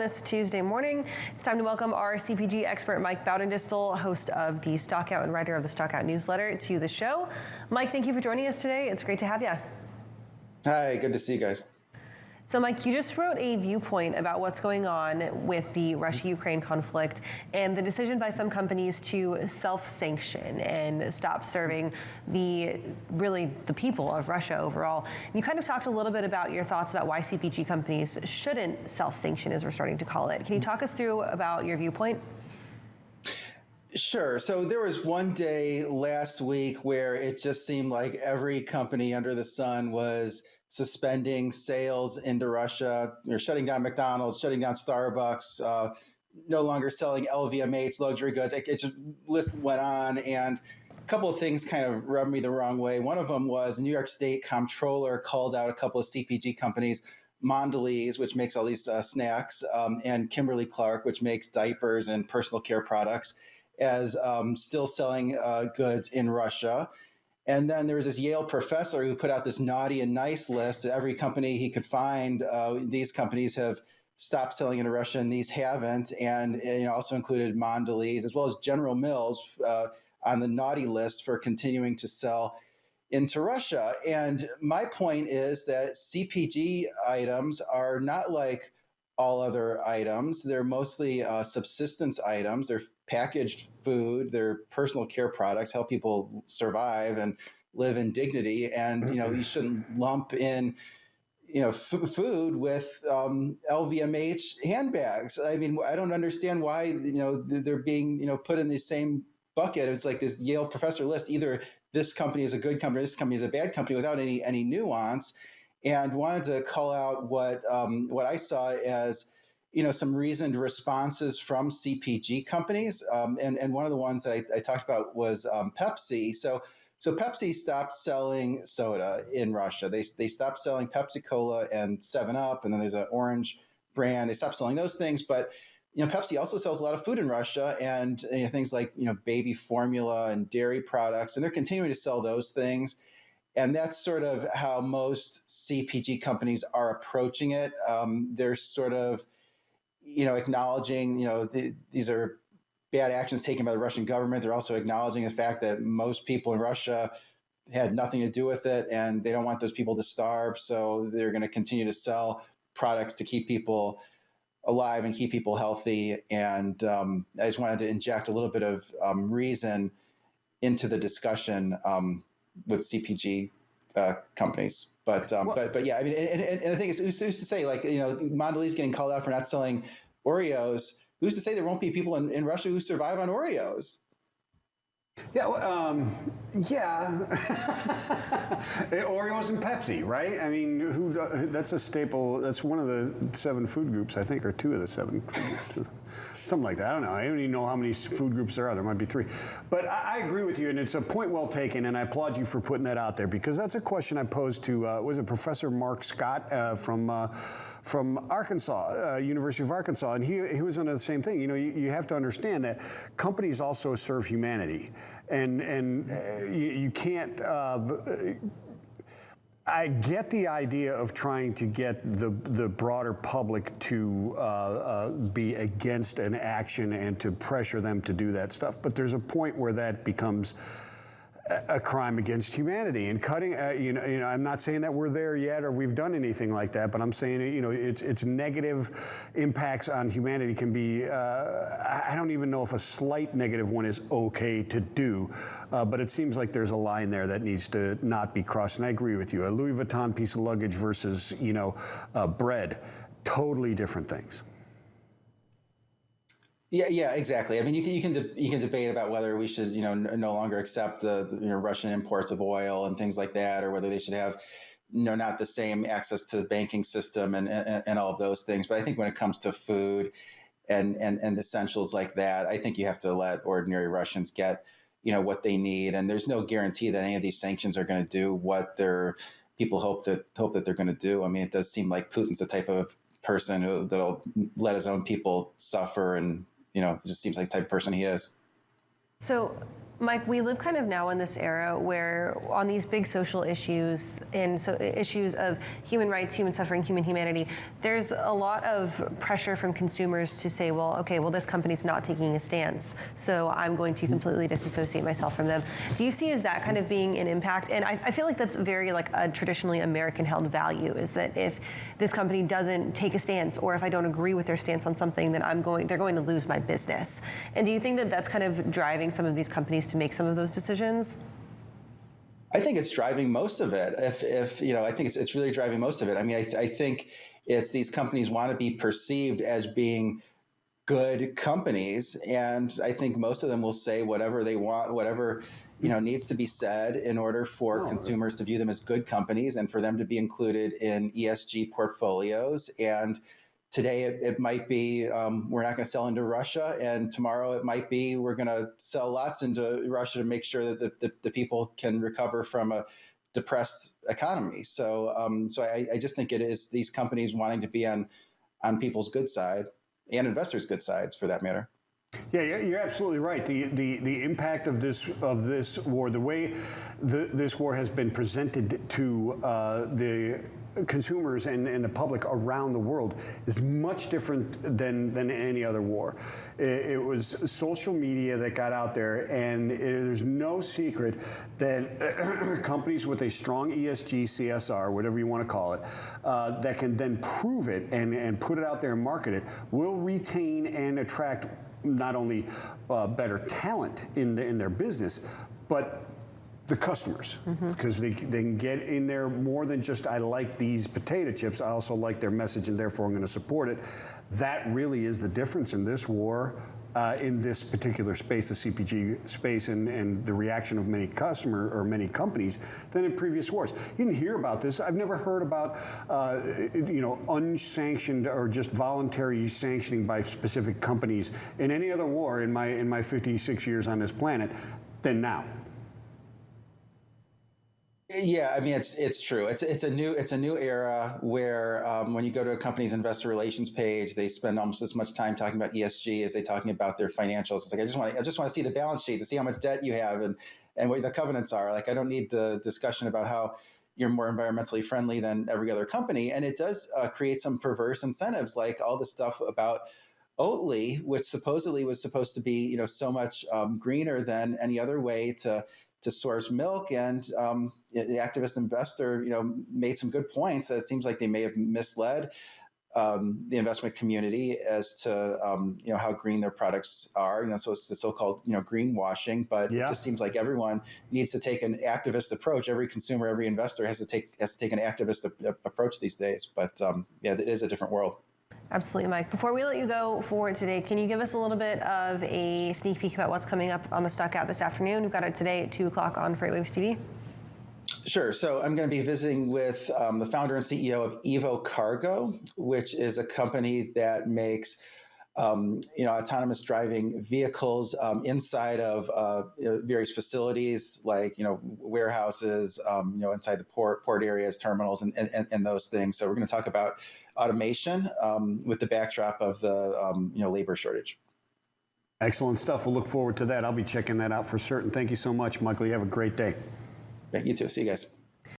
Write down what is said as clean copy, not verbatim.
This Tuesday morning, it's time to welcome our CPG expert, Mike Baudendistel, host of the Stockout and writer of the Stockout newsletter, to the show. Mike, thank you for joining us today. It's great to have you. Hi, good to see you guys. So, Mike, you just wrote a viewpoint about what's going on with the Russia-Ukraine conflict and the decision by some companies to self-sanction and stop serving the people of Russia overall. And you kind of talked a little bit about your thoughts about why CPG companies shouldn't self-sanction, as we're starting to call it. Can you talk us through about your viewpoint? Sure. So there was one day last week where it just seemed like every company under the sun was suspending sales into Russia, or shutting down McDonald's, shutting down Starbucks, no longer selling LVMH, luxury goods. It just list went on, and a couple of things kind of rubbed me the wrong way. One of them was New York State comptroller called out a couple of CPG companies, Mondelez, which makes all these snacks, and Kimberly-Clark, which makes diapers and personal care products, as still selling goods in Russia. And then there was this Yale professor who put out this naughty and nice list. Every company he could find, these companies have stopped selling into Russia and these haven't. And also included Mondelez as well as General Mills on the naughty list for continuing to sell into Russia. And my point is that CPG items are not like all other items. They're mostly subsistence items. They're packaged food. They're personal care products, help people survive and live in dignity. And you shouldn't lump in food with LVMH handbags. I mean, I don't understand why they're being put in the same bucket. It's like this Yale professor list. Either this company is a good company, this company is a bad company, without any nuance. And wanted to call out what I saw as some reasoned responses from CPG companies. And one of the ones that I talked about was Pepsi. So Pepsi stopped selling soda in Russia. They stopped selling Pepsi Cola and 7-Up, and then there's an orange brand. They stopped selling those things. But Pepsi also sells a lot of food in Russia, and things like baby formula and dairy products, and they're continuing to sell those things. And that's sort of how most CPG companies are approaching it. They're sort of, acknowledging, these are bad actions taken by the Russian government. They're also acknowledging the fact that most people in Russia had nothing to do with it, and they don't want those people to starve. So they're going to continue to sell products to keep people alive and keep people healthy. And I just wanted to inject a little bit of reason into the discussion with CPG companies. But yeah, I mean, and the thing is, who's to say, like, Mondelez getting called out for not selling Oreos? Who's to say there won't be people in Russia who survive on Oreos? Yeah, Oreos and Pepsi, right? I mean, that's a staple. That's one of the 7 food groups, I think, or 2 of the 7 food groups. Something like that. I don't know. I don't even know how many food groups there are. There might be 3. But I agree with you, and it's a point well taken, and I applaud you for putting that out there, because that's a question I posed to, was it Professor Mark Scott from Arkansas, University of Arkansas, and he was on the same thing. You have to understand that companies also serve humanity, and you can't. I get the idea of trying to get the broader public to be against an action and to pressure them to do that stuff, but there's a point where that becomes a crime against humanity. And cutting, I'm not saying that we're there yet or we've done anything like that, but I'm saying, it's negative impacts on humanity can be, I don't even know if a slight negative one is okay to do, but it seems like there's a line there that needs to not be crossed. And I agree with you. A Louis Vuitton piece of luggage versus, bread, totally different things. Yeah, exactly. I mean, you can debate about whether we should, no longer accept the Russian imports of oil and things like that, or whether they should have, not the same access to the banking system and all of those things. But I think when it comes to food and essentials like that, I think you have to let ordinary Russians get, what they need. And there's no guarantee that any of these sanctions are going to do what their people hope that they're going to do. I mean, it does seem like Putin's the type of person that'll let his own people suffer, and it just seems like the type of person he is. So Mike, we live kind of now in this era where on these big social issues and so issues of human rights, human suffering, human humanity, there's a lot of pressure from consumers to say, well, okay, well, this company's not taking a stance, so I'm going to completely disassociate myself from them. Do you see as that kind of being an impact? And I feel like that's very like a traditionally American held value, is that if this company doesn't take a stance, or if I don't agree with their stance on something, then they're going to lose my business. And do you think that that's kind of driving some of these companies to make some of those decisions? I think it's driving most of it. If you know, I think it's really driving most of it. I mean, I think it's these companies want to be perceived as being good companies, and I think most of them will say whatever they want, whatever needs to be said in order for consumers to view them as good companies and for them to be included in ESG portfolios. And today it might be we're not going to sell into Russia, and tomorrow it might be we're going to sell lots into Russia to make sure that the people can recover from a depressed economy. So I just think it is these companies wanting to be on people's good side and investors' good sides, for that matter. Yeah, you're absolutely right. The impact of this war, the way this war has been presented to the consumers and the public around the world is much different than any other war. It was social media that got out there, and there's no secret that companies with a strong ESG, CSR, whatever you want to call it, that can then prove it and put it out there and market it, will retain and attract not only better talent in their business, but the customers, because they can get in there more than just, I like these potato chips, I also like their message and therefore I'm going to support it. That really is the difference in this war, in this particular space, the CPG space, and the reaction of many companies than in previous wars. You didn't hear about this. I've never heard about unsanctioned or just voluntary sanctioning by specific companies in any other war in my 56 years on this planet than now. Yeah, I mean it's true. It's a new era where when you go to a company's investor relations page, they spend almost as much time talking about ESG as they talking about their financials. It's like I just want to see the balance sheet to see how much debt you have and what the covenants are. Like I don't need the discussion about how you're more environmentally friendly than every other company. And it does create some perverse incentives, like all the stuff about Oatly, which supposedly was supposed to be so much greener than any other way to source milk, and the activist investor, made some good points that it seems like they may have misled the investment community as to how green their products are. So it's the so-called greenwashing. But It just seems like everyone needs to take an activist approach. Every consumer, every investor has to take an activist approach these days. But it is a different world. Absolutely, Mike. Before we let you go for today, can you give us a little bit of a sneak peek about what's coming up on the Stock Out this afternoon? We've got it today at 2 o'clock on FreightWaves TV. Sure. So I'm going to be visiting with the founder and CEO of Evo Cargo, which is a company that makes autonomous driving vehicles inside of various facilities, like warehouses, inside the port areas, terminals, and those things. So we're going to talk about automation with the backdrop of the labor shortage. Excellent stuff. We'll look forward to that. I'll be checking that out for certain. Thank you so much, Michael. You have a great day. Yeah, you too. See you guys.